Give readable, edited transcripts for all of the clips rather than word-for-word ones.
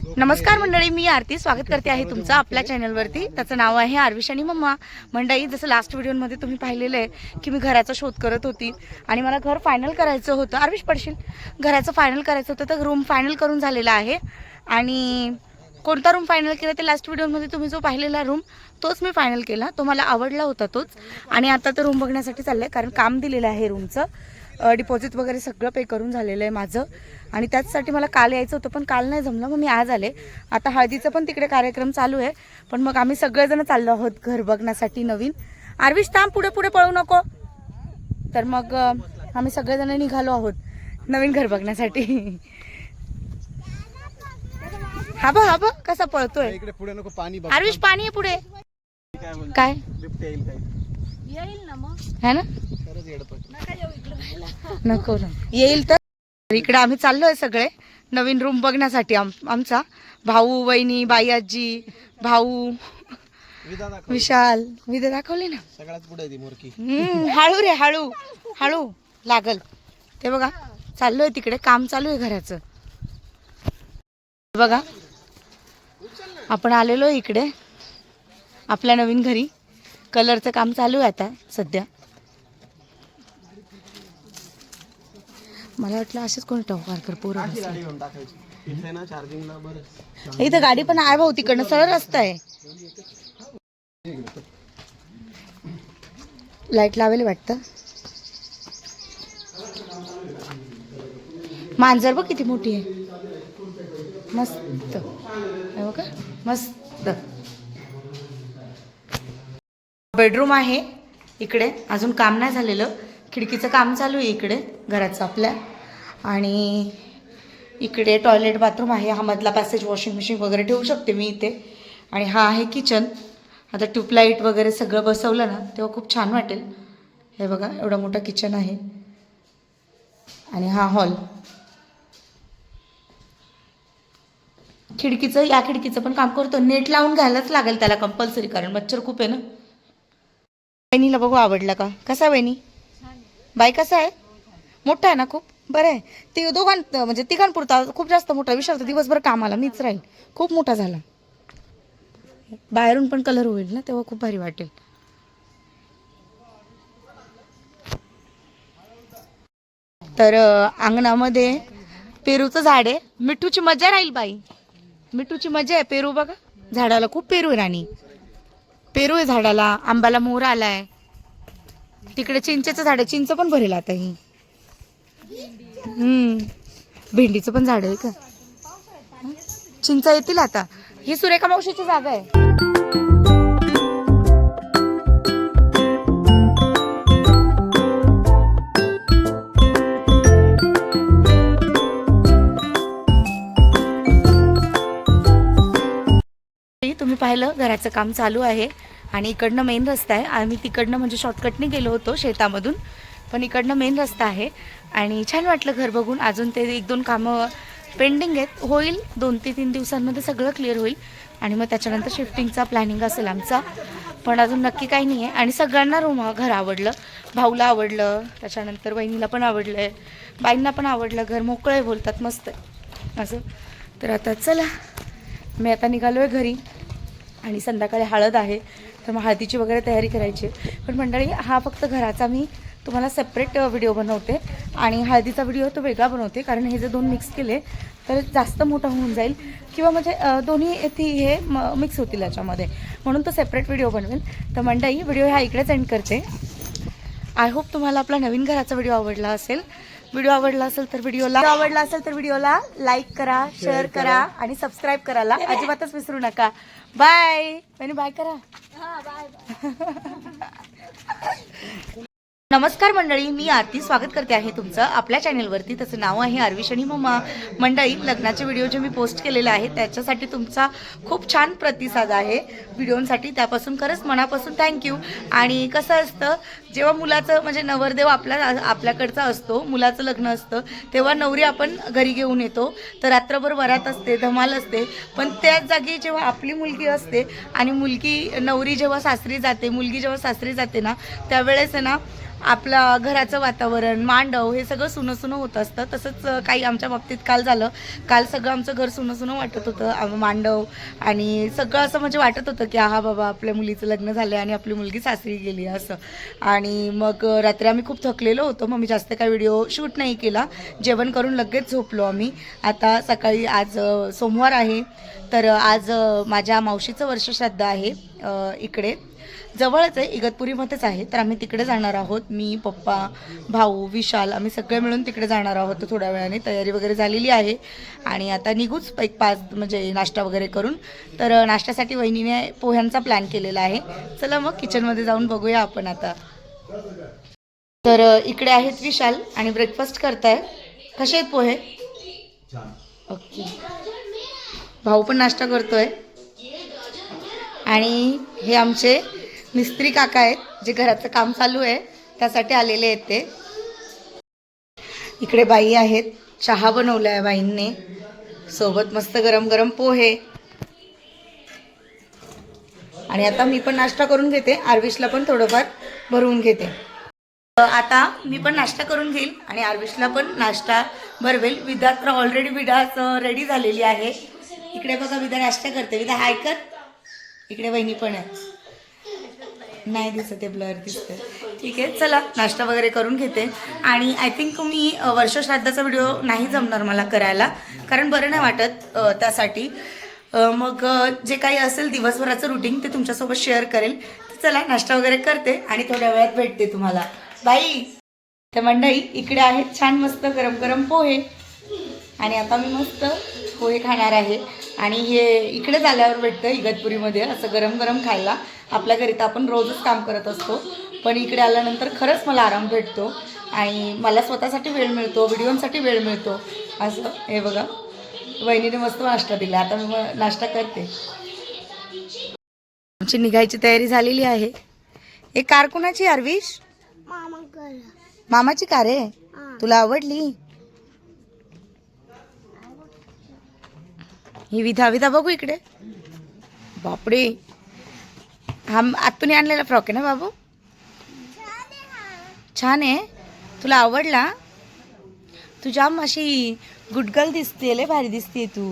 नमस्कार मंडळी, मी आरती स्वागत करते आहे तुमचं आपल्या चॅनलवरती. त्याचं नाव आहे आरविश आणि मम्मा. मंडळी, जसं लास्ट व्हिडिओमध्ये तुम्ही पाहिलेलं आहे की मी घराचा शोध करत होती आणि मला घर फायनल करायचं होतं. आरविश पडशील, घराचं फायनल करायचं होतं. तर रूम फायनल करून झालेला आहे. आणि कोणता रूम फायनल केला ते लास्ट व्हिडिओमध्ये तुम्ही जो पाहिलेला रूम तोच मी फायनल केला. तो मला आवडला होता तोच. आणि आता तर रूम बघण्यासाठी चाललं आहे, कारण काम दिलेलं आहे रूमचं. डिपॉझिट वगैरे सगळं पे करून झालेलं आहे माझं. आणि त्याचसाठी मला काल यायचं होतं, पण काल नाही जमलं, मग मी आज आले. आता हळदीचं पण तिकडे कार्यक्रम चालू आहे, पण मग आम्ही सगळेजण चाललो आहोत घर बघण्यासाठी नवीन. आरविश थांब, पुढे पुढे पळू नको. तर मग आम्ही सगळेजण निघालो आहोत नवीन घर बघण्यासाठी. हा बघ कसा पळतोय. आरविश पाणी आहे पुढे. काय येईल ना मग, है ना? नको ना, येईल तर. इकडे आम्ही चाललोय सगळे नवीन रूम बघण्यासाठी. आमचा भाऊ, वहिनी, बाई, आजी, भाऊ, विशाल. विदा दाखवली ना सगळ्यात पुढे ती मोरकी. हळू रे, हळू हळू लागल. ते बघा चाललोय तिकडे, काम चालू आहे घराचं. बघा आपण आलेलो इकडे आपल्या नवीन घरी. कलरचं काम चालू आहे आता सध्या. मला वाटलं असेच कोणी टॉपारकर पोरं. इथं गाडी पण आहे भाऊ, तिकडनं सरळ रस्ता आहे. लाईट लावेल वाटतं. मांजर बघ किती मोठी आहे, मस्त आहे बघा, मस्त. बेडरूम आहे इकडे, अजून काम नाही झालेलं. खिडकीचं काम चालू आहे इकडे घराचं आपल्या. आणि इकडे टॉयलेट बाथरूम आहे. हा मधला पॅसेज, वॉशिंग मशीन वगैरे ठेवू शकते मी इथे. आणि हा आहे किचन. आता ट्यूबलाईट वगैरे सगळं बसवलं ना तेव्हा खूप छान वाटेल. हे बघा एवढा मोठा किचन आहे. आणि हा हॉल. या खिडकीचं पण काम करतो. नेट लावून घ्यायलाच लागेल त्याला कंपल्सरी, कारण मच्छर खूप आहे ना. वहिनीला बघू आवडला का, कसा वहिनी? बाई कसा आहे? मोठा आहे ना खूप. बरं आहे. ते म्हणजे तिघांपुरता खूप जास्त मोठा. विशाल तर दिवसभर कामाला मीच राहील. खूप मोठा झाला. बाहेरून पण कलर होईल ना तेव्हा खूप भारी वाटेल. तर अंगणामध्ये पेरूचं झाड आहे. मिठूची मजा राहील बाई, मिठूची मजा आहे. पेरू बघा, झाडाला खूप पेरू आहे राणी. पेरू आहे झाडाला. आंब्याला मोर आलाय. तिकडे चिंचेचं झाड आहे, चिंच पण भरेल आता ही. भेंडीचं पण झाड आहे का. चिंच येतील आता. ही सुरेखा मावशीची जागा आहे. तुम्ही पाहिलं घराचं काम चालू आहे. आणि इकडनं मेन रस्ता आहे. आम्ही तिकडनं म्हणजे शॉर्टकटने गेलो होतो शेतामधून, पण इकडनं मेन रस्ता आहे. आणि छान वाटलं घर बघून. अजून ते 1-2 कामं पेंडिंग आहेत. होईल 2 ते 3 दिवसांमध्ये सगळं क्लिअर होईल. आणि मग त्याच्यानंतर शिफ्टिंगचा प्लॅनिंग असेल आमचा, पण अजून नक्की काही नाही आहे. आणि सगळ्यांना घर आवडलं. भाऊला आवडलं, त्याच्यानंतर वहिनीला पण आवडलं आहे, बाईंना पण आवडलं. घर मोकळं आहे बोलतात, मस्त आहे असं. तर आता चला, मी आता निघालो आहे घरी. आणि संध्याकाळी हळद आहे, तर मग हळदीची वगैरे तयारी करायची. पण मंडळी, हा फक्त घराचा मी तुम्हाला सेपरेट व्हिडिओ बनवते. आणि हळदीचा व्हिडिओ तो वेगळा बनवते, कारण हे जे 2 मिक्स केले तर जास्त मोठा होऊन जाईल, किंवा म्हणजे दोन्ही हे मिक्स होतील याच्यामध्ये, म्हणून तो सेपरेट व्हिडिओ बनवेल. तर मंडळी, व्हिडिओ ह्या इकडेच एंड करते. आय होप तुम्हाला आपला नवीन घराचा व्हिडिओ आवडला असेल. व्हिडिओ आवडला असेल तर व्हिडिओला लाईक करा, शेअर करा आणि सबस्क्राईब करायला अजिबातच विसरू नका. बाय. बाय करा. नमस्कार मंडळी, मी आरती स्वागत करते आहे तुमचं आपल्या चॅनलवरती. त्याचं नाव आहे आरविश आणि मम्मा. मंडळी, लग्नाचे व्हिडिओ जे मी पोस्ट केलेले आहे त्याच्यासाठी तुमचा खूप छान प्रतिसाद आहे व्हिडिओसाठी. त्यापासून खरंच मनापासून थँक्यू. आणि कसं असतं, जेव्हा मुलाचं म्हणजे नवरदेव आपल्याकडचा असतो, मुलाचं लग्न असतं, तेव्हा नवरी आपण घरी घेऊन येतो, तर रात्रभर वरात असते, धमाल असते. पण त्याच जागी जेव्हा आपली मुलगी असते आणि नवरी जेव्हा सासरी जाते, मुलगी जेव्हा सासरी जाते ना, त्यावेळेस आहे ना आपलं घराचं वातावरण, मांडव हे सगळं सुनं सुनं होत असतं. तसंच काही आमच्या बाबतीत काल झालं. काल सगळं आमचं घर सुनं सुनं वाटत होतं. मांडव आणि सगळं असं म्हणजे वाटत होतं की हा बाबा आपल्या मुलीचं लग्न झालं आणि आपली मुलगी सासरी गेली असं. आणि मग रात्री आम्ही खूप थकलेलो होतो. मग मी जास्त काही व्हिडिओ शूट नाही केला. जेवण करून लगेच झोपलो आम्ही. आता सकाळी आज सोमवार आहे, तर आज माझ्या मावशीचं वर्षश्राद्ध आहे. इकडे जवळच आहे, इगतपुरीमध्येच आहे. तर आम्ही तिकडे जाणार आहोत. मी, पप्पा, भाऊ, विशाल आम्ही सगळे मिळून तिकडे जाणार आहोत. तर थोड्या वेळाने तयारी वगैरे झालेली आहे आणि आता निघूच एक 5 म्हणजे नाश्ता वगैरे करून. तर नाश्त्यासाठी वहिनीने पोह्यांचा प्लॅन केलेला आहे. चला मग किचनमध्ये जाऊन बघूया आपण आता. तर इकडे आहेत विशाल आणि ब्रेकफास्ट करताय. कसे आहेत पोहे? ओके. भाऊ पण नाश्ता करतोय आणि हे आमचे मिस्त्री काका आहेत जे घराचं काम चालू आहे त्यासाठी आलेले आहेत ते. इकडे बाई आहेत, चहा बनवला आहे बाईंनी, सोबत मस्त गरम गरम पोहे. आणि आता मी पण नाश्ता करून घेते, आर्विशला पण थोडंफार भरवून घेते. आता मी पण नाश्ता करून घेईल आणि आर्विशला पण नाश्ता भरवेल. विदा तर ऑलरेडी विदा रेडी झालेली आहे. इकडे बघा विदा नाश्ता करते. विदा हाय कर. इकडे वहिनी पण आहे, नाही दिसत आहे, ब्लर दिसते. ठीक आहे, चला नाश्ता वगैरे करून घेते. आणि आय थिंक मी वर्षश्राद्धाचा व्हिडिओ नाही जमणार मला करायला, कारण बरं नाही वाटत त्यासाठी. मग जे काही असेल दिवसभराचं रुटीन ते तुमच्यासोबत शेअर करेल. चला नाश्ता वगैरे करते आणि थोड्या वेळात भेटते तुम्हाला. बाई तर मंडळी इकडे आहेत छान मस्त गरम गरम पोहे आणि आता मी मस्त पोहे खाणार आहे. आणि हे इकडेच आल्यावर भेटतं इगतपुरीमध्ये असं गरम गरम खायला. आपल्या घरी तर आपण रोजच काम करत असतो, पण इकडे आल्यानंतर खरंच मला आराम भेटतो आणि मला स्वतःसाठी वेळ मिळतो, व्हिडिओसाठी वेळ मिळतो असं. हे बघा वहिनीने मस्त नाश्ता दिला. आता मी नाश्ता करते. आमची निघायची तयारी झालेली आहे. हे कार कोणाची आर्विश? मामाची कार आहे. तुला आवडली? ही विधा विधा बघू इकडे. बापरे, हा आतून आणलेला फ्रॉक आहे ना बाबू? छान आहे. तुला आवडला? तू जाम अशी गुडगल दिसते, लय भारी दिसते तू.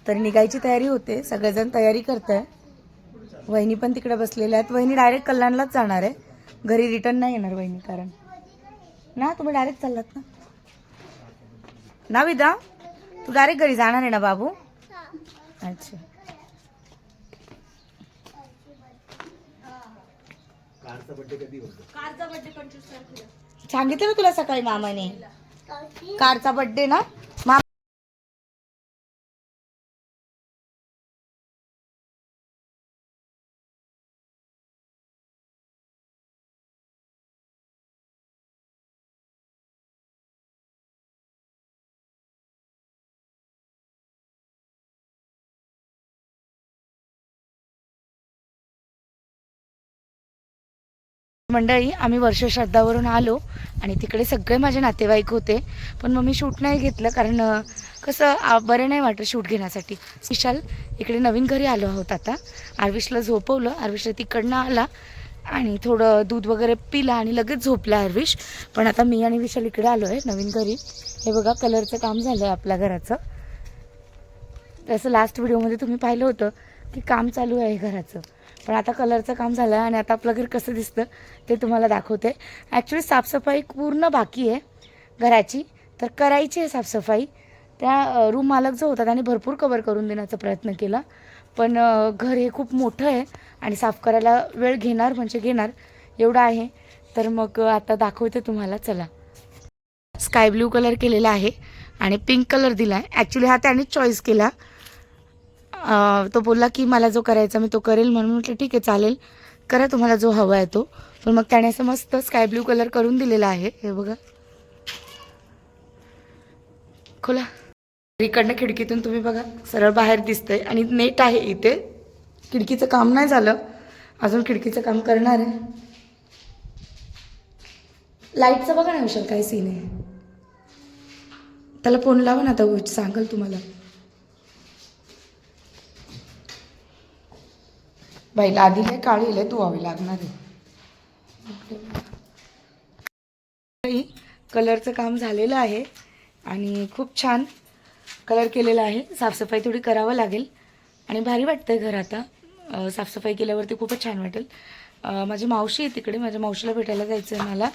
तर निघायची तयारी होते, सगळेजण तयारी करताय. वहिनी पण तिकडे बसलेल्या आहेत. वहिनी डायरेक्ट कल्याणलाच जाणार आहे, घरी रिटर्न नाही येणार वहिनी. कारण ना तुम्ही डायरेक्ट चाललात ना विदा? तू डायरेक्ट घरी जाणार आहे ना बाबू? अच्छा. सांगितलं ना तुला सकाळी मामाने, कारचा बर्थडे ना. मंडळी आम्ही वर्षश्राद्धावरून आलो आणि तिकडे सगळे माझे नातेवाईक होते, पण मग मी शूट नाही घेतलं कारण कसं बरं नाही वाटत शूट घेण्यासाठी. विशाल इकडे नवीन घरी आलो आहोत. आता आर्विशला झोपवलं. आर्विशला तिकडनं आला आणि थोडं दूध वगैरे पिला आणि लगेच झोपला आर्विश. पण आता मी आणि विशाल इकडे आलो आहे नवीन घरी. हे बघा कलरचं काम झालं आहे आपल्या घराचं. तसं लास्ट व्हिडिओमध्ये तुम्ही पाहिलं होतं की काम चालू आहे घराचं, पण आता कलरचं काम झालं आहे आणि आता आपलं घर कसं दिसतं ते तुम्हाला दाखवते. ॲक्च्युली साफसफाई पूर्ण बाकी आहे घराची, तर करायची आहे साफसफाई. त्या रूम मालक जो होता त्याने भरपूर कवर करून देण्याचा प्रयत्न केला, पण घर हे खूप मोठं आहे आणि साफ करायला वेळ घेणार म्हणजे घेणार एवढं आहे. तर मग आता दाखवते तुम्हाला. चला. स्काय ब्ल्यू कलर केलेला आहे आणि पिंक कलर दिला आहे. ॲक्च्युली हा त्यानेच चॉईस केला. तो बोलला की मला जो करायचा मी तो करेल, म्हणून म्हटलं ठीक आहे चालेल, करा तुम्हाला जो हवा आहे तो. पण मग त्याने असं मस्त स्काय ब्ल्यू कलर करून दिलेला आहे. हे बघा, खोला. इकडनं खिडकीतून तुम्ही बघा सरळ बाहेर दिसतंय आणि नेट आहे इथे. खिडकीचं काम नाही झालं अजून, खिडकीचं काम करणार आहे. लाईटचं बघा ना विशाल काय सीन आहे. त्याला फोन लावा ना, आता सांगाल तुम्हाला. बाई लादीले काळीले धुवावी लागणार आहे. कलरचं काम झालेलं आहे आणि खूप छान कलर केलेला आहे. साफसफाई थोडी करावं लागेल आणि भारी वाटतंय घर आता. साफसफाई केल्यावरती खूपच छान वाटेल. माझी मावशी आहे तिकडे, माझ्या मावशीला भेटायला जायचं आहे मला,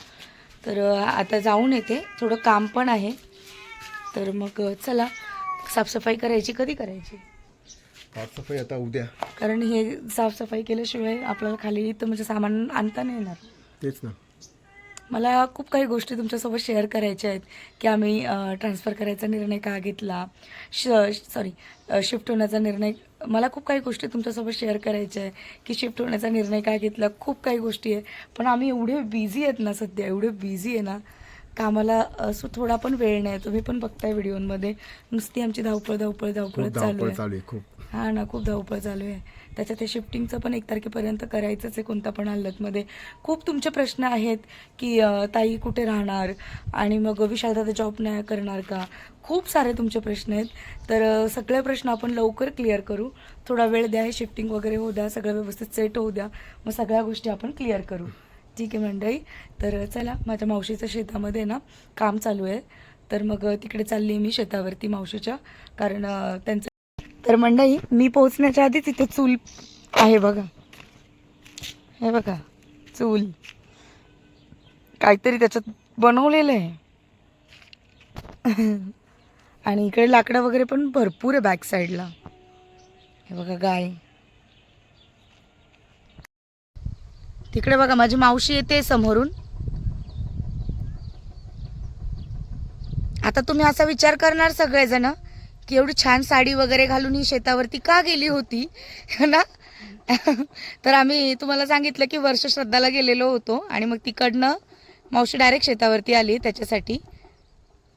तर आता जाऊन येते. थोडं काम पण आहे, तर मग चला साफसफाई करायची. कधी करायची साफसफाई? आता उद्या, कारण हे साफसफाई केल्याशिवाय आपल्याला खाली इथं म्हणजे सामान आणता नाही येणार. तेच ना. मला खूप काही गोष्टी तुमच्यासोबत शेअर करायच्या आहेत की आम्ही ट्रान्सफर करायचा निर्णय का घेतला, शिफ्ट होण्याचा निर्णय. मला खूप काही गोष्टी तुमच्यासोबत शेअर करायच्या आहे की शिफ्ट होण्याचा निर्णय का घेतला. खूप काही गोष्टी आहे, पण आम्ही एवढे बिझी आहेत ना, सध्या एवढे बिझी आहे ना, कामाला असं थोडा पण वेळ नाही. तुम्ही पण बघताय व्हिडिओमध्ये, नुसती आमची धावपळ धावपळ धावपळ चालू आहे. हां ना, खूप धावपळ चालू आहे. त्याच्यात ते शिफ्टिंगचं पण 1 तारखेपर्यंत करायचंच आहे कोणता पण हालतमध्ये. खूप तुमचे प्रश्न आहेत की ताई कुठे राहणार आणि मग विशालदादा जॉब नाही करणार का, खूप सारे तुमचे प्रश्न आहेत. तर सगळे प्रश्न आपण लवकर क्लिअर करू. थोडा वेळ द्या, हे शिफ्टिंग वगैरे होऊ द्या, सगळं व्यवस्थित सेट होऊ द्या, मग सगळ्या गोष्टी आपण क्लिअर करू. ठीक आहे मंडळी. तर चला, माझ्या मावशीचं शेतामध्ये ना काम चालू आहे, तर मग तिकडे चालली मी शेतावरती मावशीच्या, कारण त्यांचं. तर मंडळी, मी पोहोचण्याच्या आधी तिथे चूल आहे बघा, हे बघा चूल, काहीतरी त्याच्यात बनवलेलं आहे. आणि इकडे लाकडं वगैरे पण भरपूर आहे बॅक साईडला. हे बघा गाय, तिकडे बघा माझी मावशी येते समोरून. आता तुम्ही असा विचार करणार सगळेजण की एवढी छान साडी वगैरे घालून ही शेतावरती का गेली होती ना. तर आम्ही तुम्हाला सांगितलं की वर्ष श्रद्धाला गेलेलो होतो आणि मग तिकडनं मावशी डायरेक्ट शेतावरती आली. त्याच्यासाठी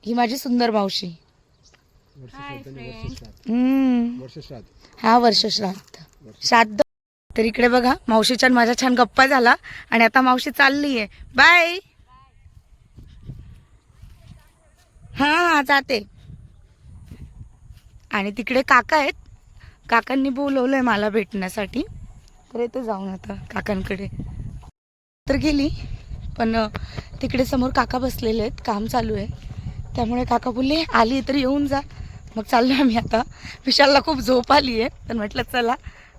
ही माझी सुंदर मावशी. हा, वर्ष श्राद्ध. तर इकडे बघा मावशीच्या माझ्या छान गप्पा झाला आणि आता मावशी चालली आहे. बाय. हा, जाते. आणि तिकडे काका आहेत, काकांनी बोलवलंय मला भेटण्यासाठी, तर येते जाऊन आता काकांकडे. तर गेली, पण तिकडे समोर काका बसलेले आहेत, काम चालू आहे, त्यामुळे काका बोलले आली तर येऊन जा. मग चाललो आम्ही आता. विशालला खूप झोप आली आहे, तर म्हटलं चला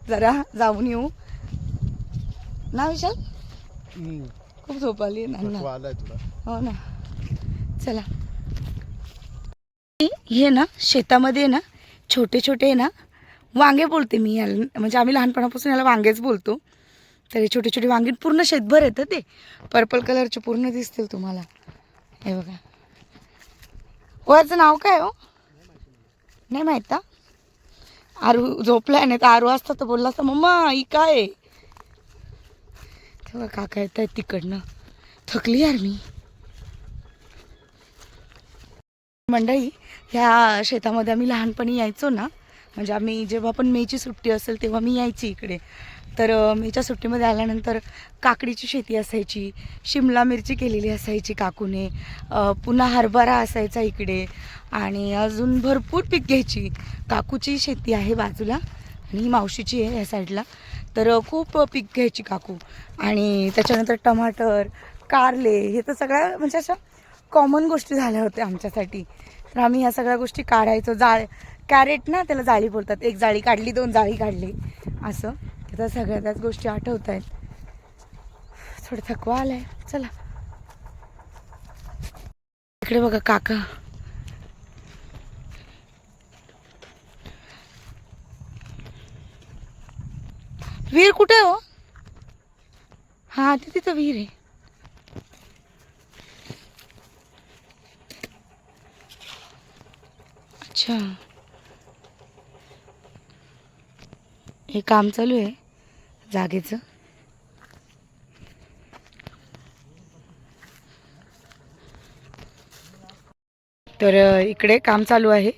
जरा जाऊन येऊ ना. विशाल, खूप झोप आली आहे ना. हो ना, चला. हे ना शेतामध्ये ना छोटे छोटे ना वांगे बोलते मी याला, म्हणजे आम्ही लहानपणापासून याला वांगेच बोलतो. तर हे छोटे छोटे वांगे पूर्ण शेतभर येतं, ते पर्पल कलरचे पूर्ण दिसतील तुम्हाला. हे बघा. याचं नाव काय हो, नाही माहीत ना. आरू झोपलाय, नाही तर आरू असता तर बोलला असता मम्मा ही काय. तेव्हा काका येत आहेत तिकडनं. थकली यार मी. मंडळी, ह्या शेतामध्ये आम्ही लहानपणी यायचो ना, म्हणजे आम्ही जेव्हा पण मेची सुट्टी असेल तेव्हा मी यायची इकडे. तर मेच्या सुट्टीमध्ये आल्यानंतर काकडीची शेती असायची, शिमला मिरची केलेली असायची काकूने, पुन्हा हरभरा असायचा इकडे, आणि अजून भरपूर पीक घ्यायची. काकूची शेती आहे बाजूला आणि ही मावशीची आहे या साईडला. तर खूप पीक घ्यायची काकू. आणि त्याच्यानंतर टमाटर, कारले, हे तर सगळ्या म्हणजे अशा कॉमन गोष्टी झाल्या होत्या आमच्यासाठी. तर आम्ही ह्या सगळ्या गोष्टी काढायचो. कॅरेट ना, त्याला जाळी बोलतात. 1 जाळी काढली, 2 जाळी काढली, असं. तर सगळ्या त्याच गोष्टी आठवत आहेत. थोडं थकवा आलाय, चला. इकडे बघा काका, विहीर कुठे हो. हा, तिथं विहीर आहे. अच्छा, हे काम चालू आहे जागेचं. तर इकडे काम चालू आहे.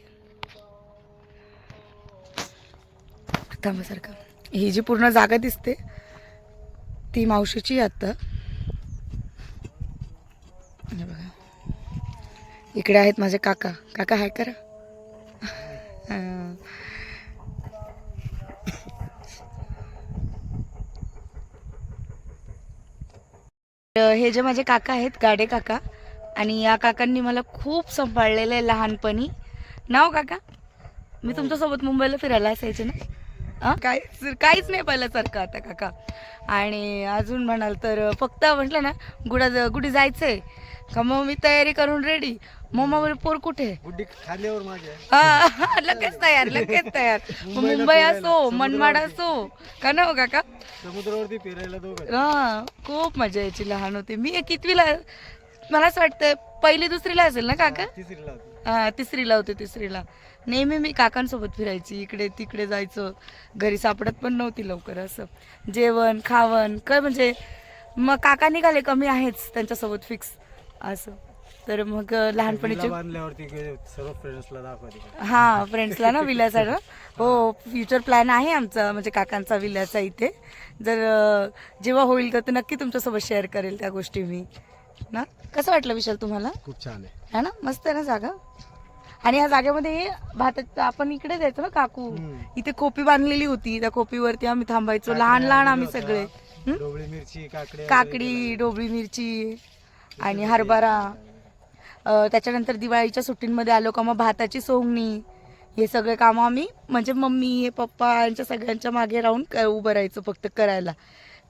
थांबासारखं, ही जी पूर्ण जागा दिसते ती मावशीची आता. बघा, इकडे आहेत माझे काका. काका हाय करा. हे जे माझे काका आहेत गाडे काका, आणि या काकांनी मला खूप सांभाळलेलं आहे लहानपणी. नाव काका, मी तुमच्यासोबत मुंबईला फिरायला असायचे ना. काहीच नाही पहिल्यासारखं आता काका. आणि अजून म्हणाल तर फक्त म्हटलं ना गुढी जायचंय का मग मी तयारी करून रेडी. मम्मा बोले पोर कुठे, खांद्यावर माझ्या लगेच तयार. मुंबई असो मनमाड असो का ना हो काका. समुद्रावरती फिरायला दोघं. हा, खूप मजा यायची लहान होते मी. कितवीला, मला असं वाटतं पहिली दुसरीला असेल ना काका. तिसरीला होती. हा, तिसरीला. नेहमी मी काकांसोबत फिरायची, इकडे तिकडे जायचं. घरी सापडत पण नव्हती लवकर. असं जेवण खावण काय म्हणजे मग काका निघाले कमी आहेच त्यांच्यासोबत फिक्स असं. तर मग लहानपणीचे बांधल्यावरती सर्व फ्रेंड्सला दाखवते. हा, फ्रेंड्सला ना विल्याचा. हो, फ्युचर प्लॅन आहे आमचा म्हणजे काकांचा विल्याचा इथे. जर जेव्हा होईल तर नक्की तुमच्यासोबत शेअर करेल त्या गोष्टी मी ना. कसं वाटलं विशाल तुम्हाला? खूप छान आहे. है ना, मस्त आहे ना जागा. आणि या जागेमध्ये भात आपण इकडे जायचो ना काकू, इथे खोपी बांधलेली होती. त्या खोपीवरती आम्ही थांबायचो लहान आम्ही सगळे. ढोबळी मिरची, काकडी, ढोबळी मिरची आणि हरभरा. त्याच्यानंतर दिवाळीच्या सुट्टींमध्ये आलो का मग भाताची सोंगणी, हे सगळे कामं आम्ही म्हणजे मम्मी पप्पा यांच्या सगळ्यांच्या मागे राहून उभं राहायचं फक्त करायला.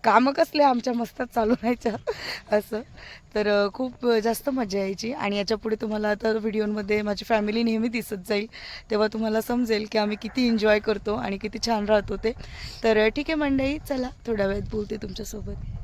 कामं कसले आमच्या मस्त चालू राहायच्या असं. तर खूप जास्त मजा यायची. आणि याच्या पुढे तुम्हाला आता व्हिडिओमध्ये माझी फॅमिली नेहमी दिसत जाईल, तेव्हा तुम्हाला समजेल की आम्ही किती एन्जॉय करतो आणि किती छान राहतो ते. तर ठीक आहे मंडळी, चला थोड्या वेळात बोलते तुमच्यासोबत.